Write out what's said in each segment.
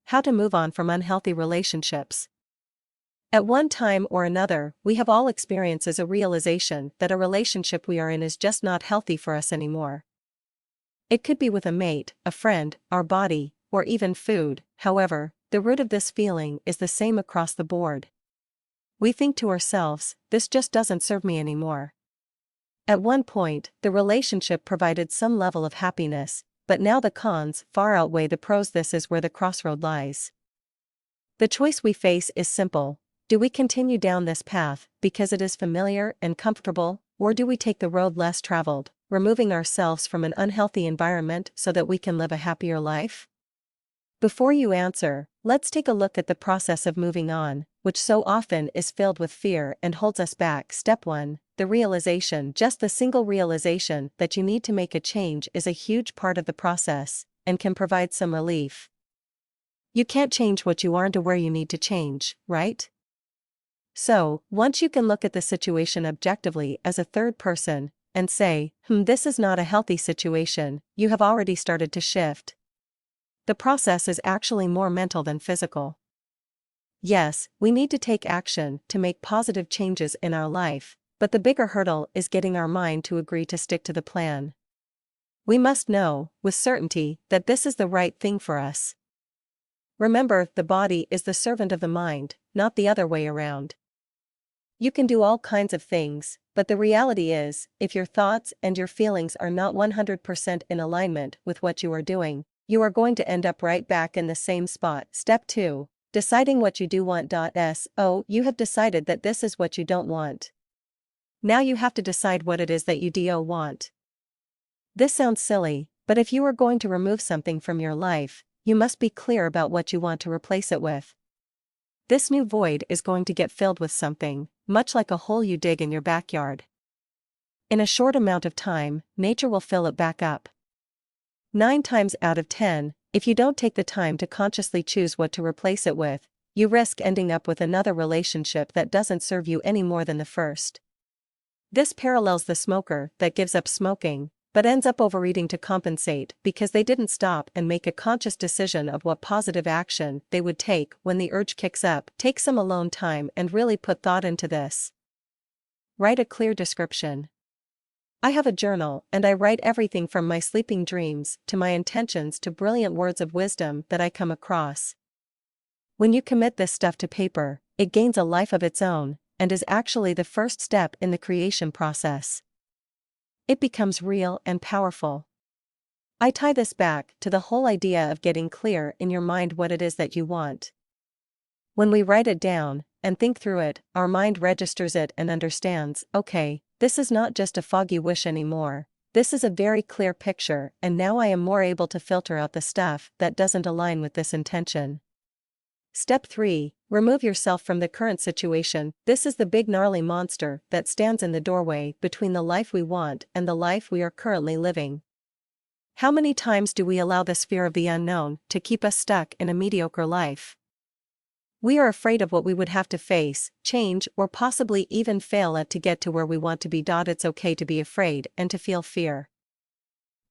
How to move on from unhealthy relationships. At one time or another, we have all experienced a realization that a relationship we are in is just not healthy for us anymore. It could be with a mate, a friend, our body, or even food. However, the root of this feeling is the same across the board. We think to ourselves, this just doesn't serve me anymore. At one point, the relationship provided some level of happiness, but now the cons far outweigh the pros. This is where the crossroad lies. The choice we face is simple. Do we continue down this path because it is familiar and comfortable, or do we take the road less traveled, removing ourselves from an unhealthy environment so that we can live a happier life? Before you answer, let's take a look at the process of moving on, which so often is filled with fear and holds us back. Step 1. The realization. Just the single realization that you need to make a change is a huge part of the process, and can provide some relief. You can't change what you aren't aware you need to change, right? So, once you can look at the situation objectively as a third person, and say, this is not a healthy situation, you have already started to shift. The process is actually more mental than physical. Yes, we need to take action to make positive changes in our life, but the bigger hurdle is getting our mind to agree to stick to the plan. We must know, with certainty, that this is the right thing for us. Remember, the body is the servant of the mind, not the other way around. You can do all kinds of things, but the reality is, if your thoughts and your feelings are not 100% in alignment with what you are doing, you are going to end up right back in the same spot. Step 2. Deciding what you do want. So, you have decided that this is what you don't want. Now you have to decide what it is that you do want. This sounds silly, but if you are going to remove something from your life, you must be clear about what you want to replace it with. This new void is going to get filled with something, much like a hole you dig in your backyard. In a short amount of time, nature will fill it back up. 9 times out of 10, if you don't take the time to consciously choose what to replace it with, you risk ending up with another relationship that doesn't serve you any more than the first. This parallels the smoker that gives up smoking, but ends up overeating to compensate because they didn't stop and make a conscious decision of what positive action they would take when the urge kicks up. Take some alone time and really put thought into this. Write a clear description. I have a journal and I write everything from my sleeping dreams to my intentions to brilliant words of wisdom that I come across. When you commit this stuff to paper, it gains a life of its own, and is actually the first step in the creation process. It becomes real and powerful. I tie this back to the whole idea of getting clear in your mind what it is that you want. When we write it down and think through it, our mind registers it and understands, okay, this is not just a foggy wish anymore. This is a very clear picture, and now I am more able to filter out the stuff that doesn't align with this intention. Step 3. Remove yourself from the current situation. This is the big gnarly monster that stands in the doorway between the life we want and the life we are currently living. How many times do we allow this fear of the unknown to keep us stuck in a mediocre life? We are afraid of what we would have to face, change, or possibly even fail at to get to where we want to be. It's okay to be afraid and to feel fear.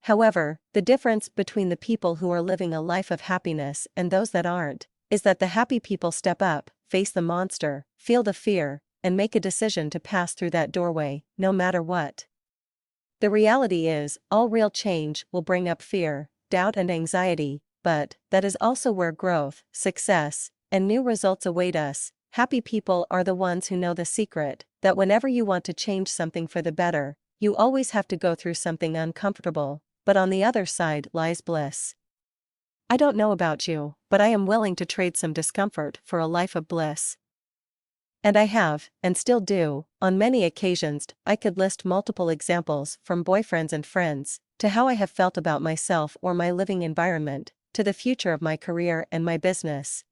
However, the difference between the people who are living a life of happiness and those that aren't, is that the happy people step up, face the monster, feel the fear, and make a decision to pass through that doorway, no matter what. The reality is, all real change will bring up fear, doubt and anxiety, but that is also where growth, success, and new results await us. Happy people are the ones who know the secret, that whenever you want to change something for the better, you always have to go through something uncomfortable, but on the other side lies bliss. I don't know about you, but I am willing to trade some discomfort for a life of bliss. And I have, and still do, on many occasions. I could list multiple examples, from boyfriends and friends, to how I have felt about myself or my living environment, to the future of my career and my business.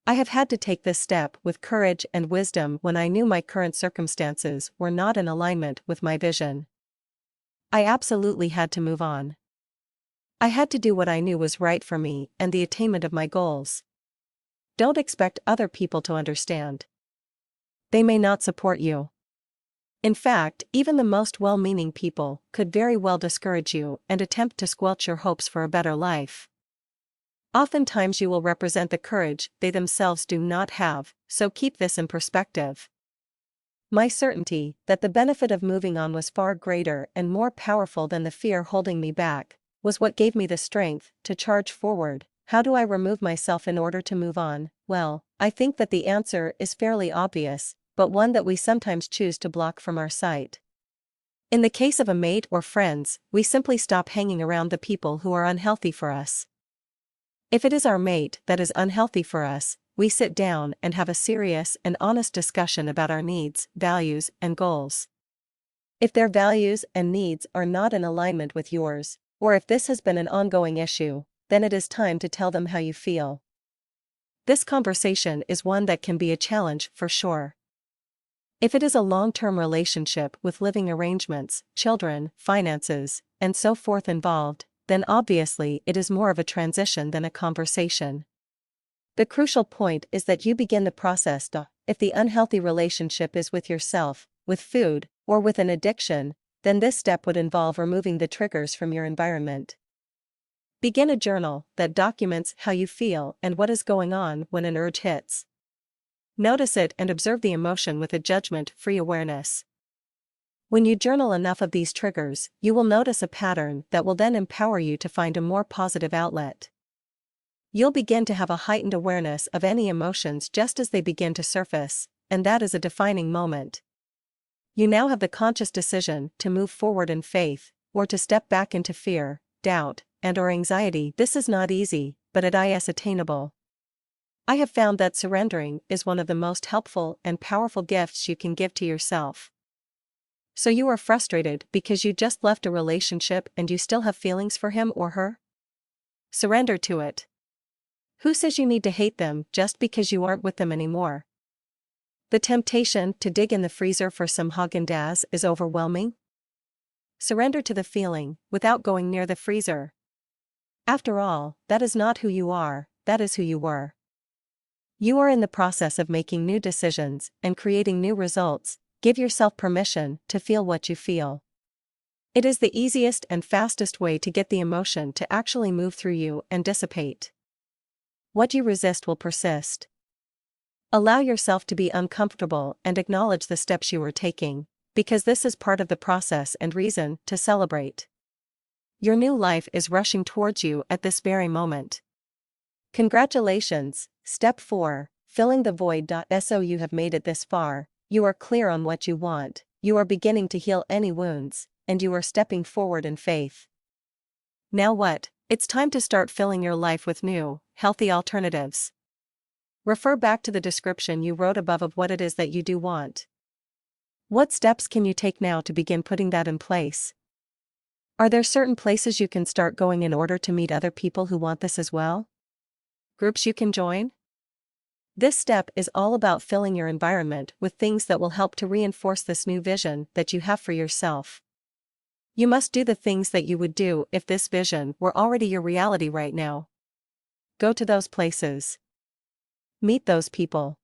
I have had to take this step with courage and wisdom when I knew my current circumstances were not in alignment with my vision. I absolutely had to move on. I had to do what I knew was right for me and the attainment of my goals. Don't expect other people to understand. They may not support you. In fact, even the most well-meaning people could very well discourage you and attempt to squelch your hopes for a better life. Oftentimes you will represent the courage they themselves do not have, so keep this in perspective. My certainty that the benefit of moving on was far greater and more powerful than the fear holding me back, was what gave me the strength to charge forward. How do I remove myself in order to move on? Well, I think that the answer is fairly obvious, but one that we sometimes choose to block from our sight. In the case of a mate or friends, we simply stop hanging around the people who are unhealthy for us. If it is our mate that is unhealthy for us, we sit down and have a serious and honest discussion about our needs, values, and goals. If their values and needs are not in alignment with yours, or if this has been an ongoing issue, then it is time to tell them how you feel. This conversation is one that can be a challenge for sure. If it is a long-term relationship with living arrangements, children, finances, and so forth involved, then obviously it is more of a transition than a conversation. The crucial point is that you begin the process. If the unhealthy relationship is with yourself, with food, or with an addiction, then this step would involve removing the triggers from your environment. Begin a journal that documents how you feel and what is going on when an urge hits. Notice it and observe the emotion with a judgment-free awareness. When you journal enough of these triggers, you will notice a pattern that will then empower you to find a more positive outlet. You'll begin to have a heightened awareness of any emotions just as they begin to surface, and that is a defining moment. You now have the conscious decision to move forward in faith, or to step back into fear, doubt, and/or anxiety. This is not easy, but it is attainable. I have found that surrendering is one of the most helpful and powerful gifts you can give to yourself. So you are frustrated because you just left a relationship and you still have feelings for him or her? Surrender to it. Who says you need to hate them just because you aren't with them anymore? The temptation to dig in the freezer for some Häagen-Dazs is overwhelming. Surrender to the feeling without going near the freezer. After all, that is not who you are, that is who you were. You are in the process of making new decisions and creating new results. Give yourself permission to feel what you feel. It is the easiest and fastest way to get the emotion to actually move through you and dissipate. What you resist will persist. Allow yourself to be uncomfortable and acknowledge the steps you are taking, because this is part of the process and reason to celebrate. Your new life is rushing towards you at this very moment. Congratulations, Step 4, Filling the Void. So you have made it this far. You are clear on what you want, you are beginning to heal any wounds, and you are stepping forward in faith. Now what? It's time to start filling your life with new, healthy alternatives. Refer back to the description you wrote above of what it is that you do want. What steps can you take now to begin putting that in place? Are there certain places you can start going in order to meet other people who want this as well? Groups you can join? This step is all about filling your environment with things that will help to reinforce this new vision that you have for yourself. You must do the things that you would do if this vision were already your reality right now. Go to those places. Meet those people.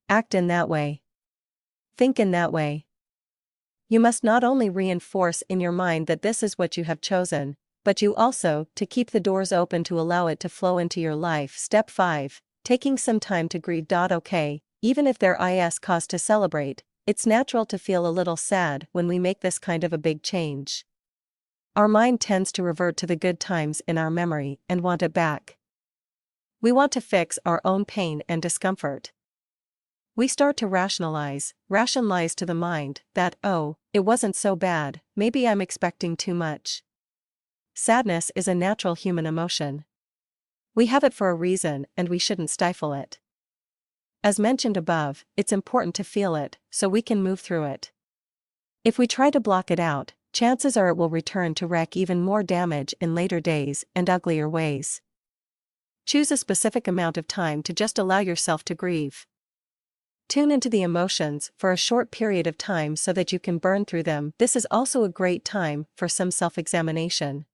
Act in that way. Think in that way. You must not only reinforce in your mind that this is what you have chosen, but you also to keep the doors open to allow it to flow into your life. Step 5. Taking some time to grieve. Okay, even if there is cause to celebrate, it's natural to feel a little sad when we make this kind of a big change. Our mind tends to revert to the good times in our memory and want it back. We want to fix our own pain and discomfort. We start to rationalize to the mind that, oh, it wasn't so bad, maybe I'm expecting too much. Sadness is a natural human emotion. We have it for a reason and we shouldn't stifle it. As mentioned above, it's important to feel it, so we can move through it. If we try to block it out, chances are it will return to wreak even more damage in later days and uglier ways. Choose a specific amount of time to just allow yourself to grieve. Tune into the emotions for a short period of time so that you can burn through them. This is also a great time for some self-examination.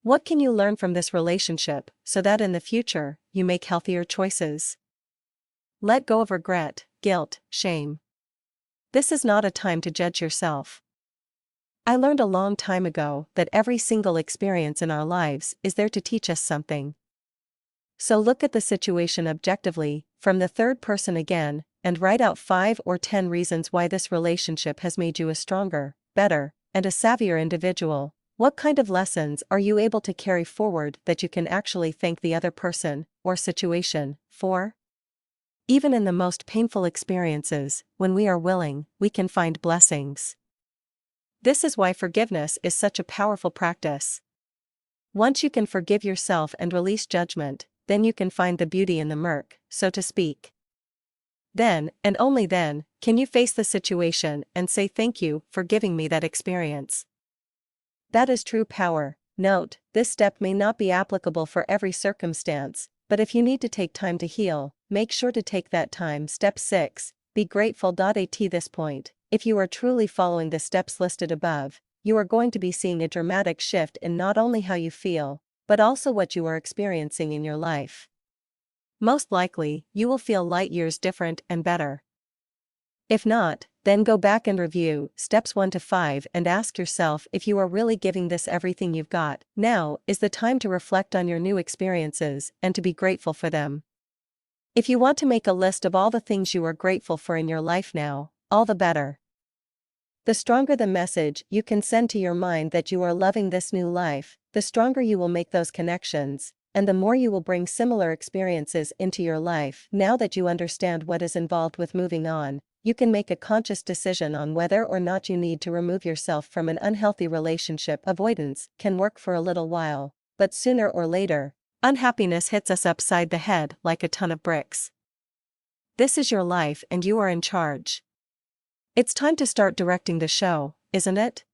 What can you learn from this relationship so that in the future, you make healthier choices? Let go of regret, guilt, shame. This is not a time to judge yourself. I learned a long time ago that every single experience in our lives is there to teach us something. So look at the situation objectively, from the third person again, and write out 5 or 10 reasons why this relationship has made you a stronger, better, and a savvier individual. What kind of lessons are you able to carry forward that you can actually thank the other person or situation for? Even in the most painful experiences, when we are willing, we can find blessings. This is why forgiveness is such a powerful practice. Once you can forgive yourself and release judgment, then you can find the beauty in the murk, so to speak. Then, and only then, can you face the situation and say thank you for giving me that experience. That is true power. Note, this step may not be applicable for every circumstance, but if you need to take time to heal, make sure to take that time. Step 6. Be grateful. At this point, if you are truly following the steps listed above, you are going to be seeing a dramatic shift in not only how you feel, but also what you are experiencing in your life. Most likely, you will feel light years different and better. If not, then go back and review steps 1 to 5 and ask yourself if you are really giving this everything you've got. Now is the time to reflect on your new experiences and to be grateful for them. If you want to make a list of all the things you are grateful for in your life now, all the better. The stronger the message you can send to your mind that you are loving this new life, the stronger you will make those connections, and the more you will bring similar experiences into your life. Now that you understand what is involved with moving on, you can make a conscious decision on whether or not you need to remove yourself from an unhealthy relationship. Avoidance can work for a little while, but sooner or later, unhappiness hits us upside the head like a ton of bricks. This is your life and you are in charge. It's time to start directing the show, isn't it?